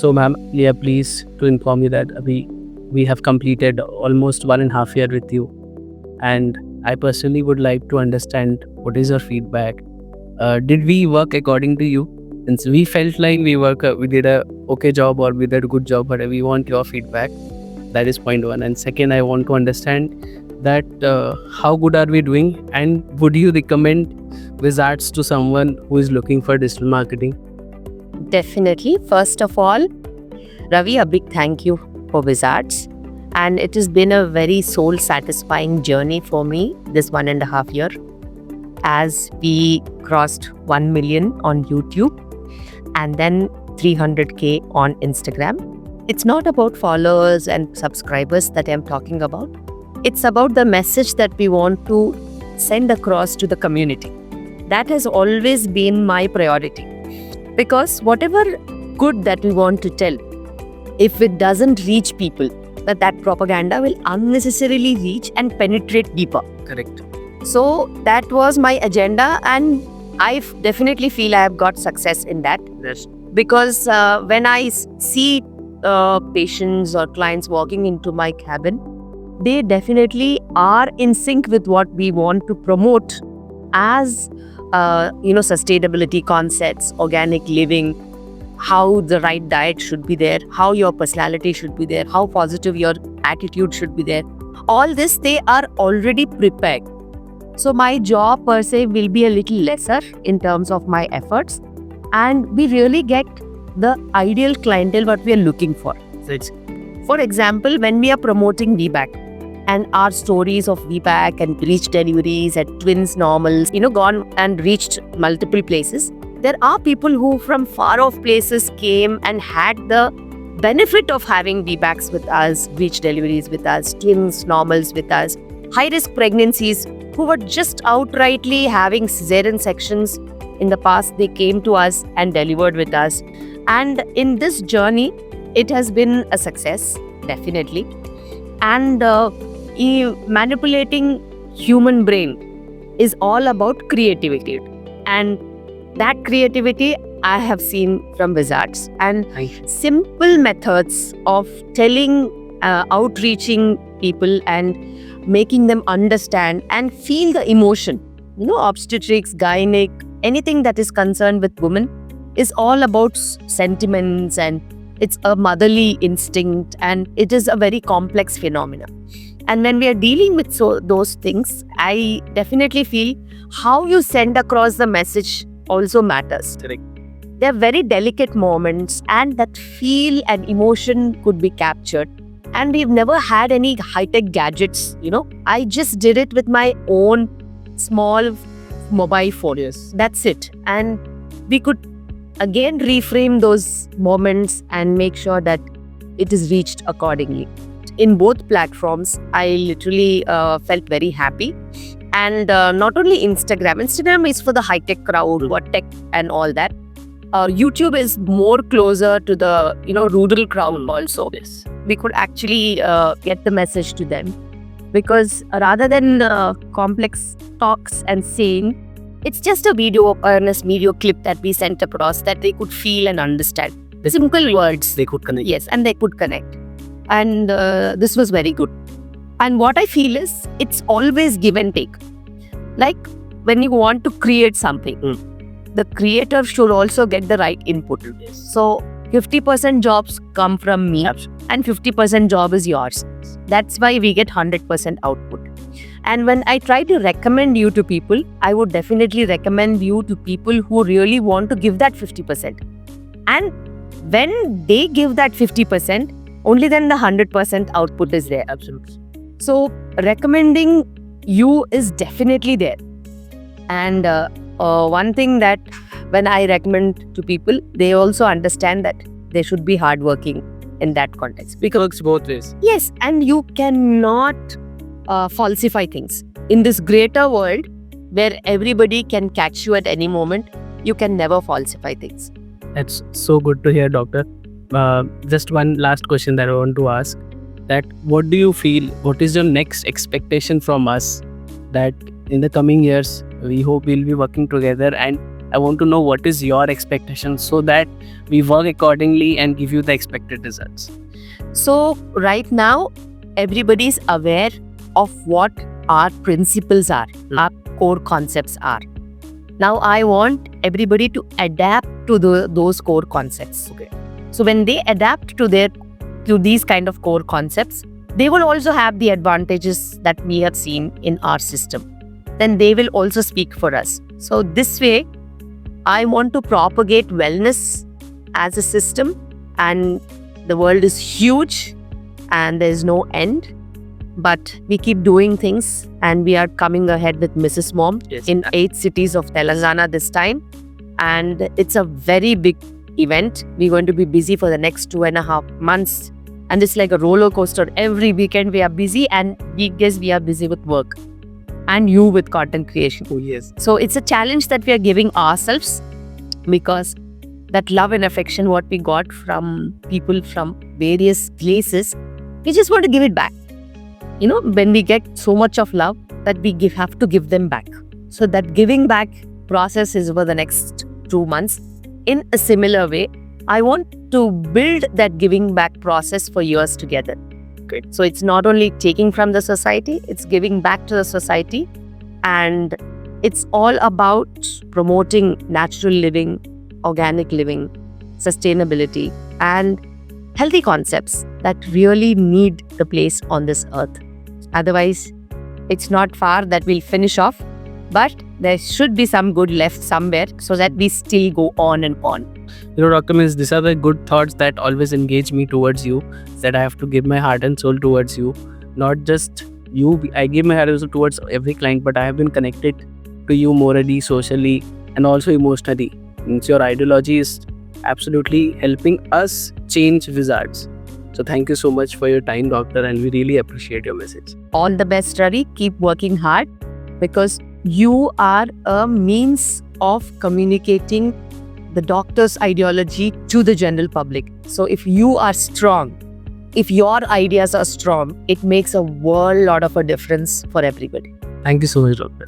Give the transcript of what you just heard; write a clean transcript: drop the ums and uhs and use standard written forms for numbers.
So, ma'am, yeah, please to inform you that we have completed almost 1.5 year with you, and I personally would like to understand what is your feedback. Did we work according to you? Since we felt like we did a okay job or we did a good job, but we want your feedback. That is point one. And second, I want to understand that how good are we doing, and would you recommend Wizards to someone who is looking for digital marketing? Definitely. First of all, Ravi, a big thank you for Wizards. And it has been a very soul satisfying journey for me this 1.5 year, as we crossed 1 million on YouTube and then 300K on Instagram. It's not about followers and subscribers that I'm talking about. It's about the message that we want to send across to the community. That has always been my priority. Because whatever good that we want to tell, if it doesn't reach people, that propaganda will unnecessarily reach and penetrate deeper. Correct. So that was my agenda, and I definitely feel I have got success in that. Yes. Because when I see patients or clients walking into my cabin, they definitely are in sync with what we want to promote as sustainability concepts, organic living, how the right diet should be there, how your personality should be there, how positive your attitude should be there. All this, they are already prepared. So my job per se will be a little lesser in terms of my efforts, and we really get the ideal clientele what we are looking for. For example, when we are promoting VBAC and our stories of VBAC and reach deliveries at Twins Normals, gone and reached multiple places, there are people who from far off places came and had the benefit of having VBACs with us, reach deliveries with us, Twins Normals with us, high-risk pregnancies who were just outrightly having cesarean sections in the past. They came to us and delivered with us. And in this journey, it has been a success, definitely. And manipulating human brain is all about creativity. And that creativity I have seen from Wizards. And simple methods of telling, outreaching people and making them understand and feel the emotion. Obstetrics, gynec, anything that is concerned with women is all about sentiments, and it's a motherly instinct, and it is a very complex phenomenon. And when we are dealing with those things, I definitely feel how you send across the message also matters. Correct. They're very delicate moments, and that feel and emotion could be captured. And we've never had any high-tech gadgets, I just did it with my own small mobile phone. Yes. That's it. And we could again reframe those moments and make sure that it is reached accordingly. In both platforms, I literally felt very happy. And not only Instagram is for the high-tech crowd, what tech and all that. YouTube is more closer to the rural crowd also. Yes. We could actually get the message to them, because rather than complex talks and saying, it's just a video, earnest video clip that we sent across that they could feel and understand. The simple words. They could connect. Yes, and they could connect. And this was very good. And what I feel is, it's always give and take. Like when you want to create something, the creator should also get the right input. So 50% jobs come from me, and 50% job is yours. That's why we get 100% output. And when I try to recommend you to people, I would definitely recommend you to people who really want to give that 50%. And when they give that 50%, only then the 100% output is there. Absolutely. So recommending you is definitely there. And one thing that when I recommend to people, they also understand that they should be hardworking in that context. It works both ways. Yes, and you cannot falsify things. In this greater world where everybody can catch you at any moment, you can never falsify things. That's so good to hear, doctor. Just one last question that I want to ask. That what do you feel? What is your next expectation from us? That in the coming years, we hope we'll be working together, and I want to know what is your expectation so that we work accordingly and give you the expected results. So right now, everybody is aware of what our principles are, our core concepts are. Now I want everybody to adapt to those core concepts. Okay. So when they adapt to these kind of core concepts, they will also have the advantages that we have seen in our system. Then they will also speak for us. So this way, I want to propagate wellness as a system, and the world is huge and there's no end. But we keep doing things, and we are coming ahead with Mrs. Mom in 8 cities of Telangana this time. And it's a very big event. We're going to be busy for the next 2.5 months. And it's like a roller coaster. Every weekend we are busy, and weekdays we are busy with work. And you with content creation. Oh, yes. So it's a challenge that we are giving ourselves, because that love and affection what we got from people from various places, we just want to give it back. You know, when we get so much of love that we have to give them back. So that giving back process is over the next 2 months. In a similar way, I want to build that giving back process for years together. Great. So it's not only taking from the society, it's giving back to the society. And it's all about promoting natural living, organic living, sustainability, and healthy concepts that really need the place on this earth. Otherwise, it's not far that we'll finish off, but there should be some good left somewhere so that we still go on and on. You know, Dr. Miss, these are the good thoughts that always engage me towards you, that I have to give my heart and soul towards you. Not just you, I give my heart and soul towards every client, but I have been connected to you morally, socially, and also emotionally. Means your ideology is absolutely helping us change wizards. So thank you so much for your time, doctor, and we really appreciate your message. All the best, Ravi. Keep working hard, because you are a means of communicating the doctor's ideology to the general public. So if you are strong, if your ideas are strong, it makes a world lot of a difference for everybody. Thank you so much, doctor.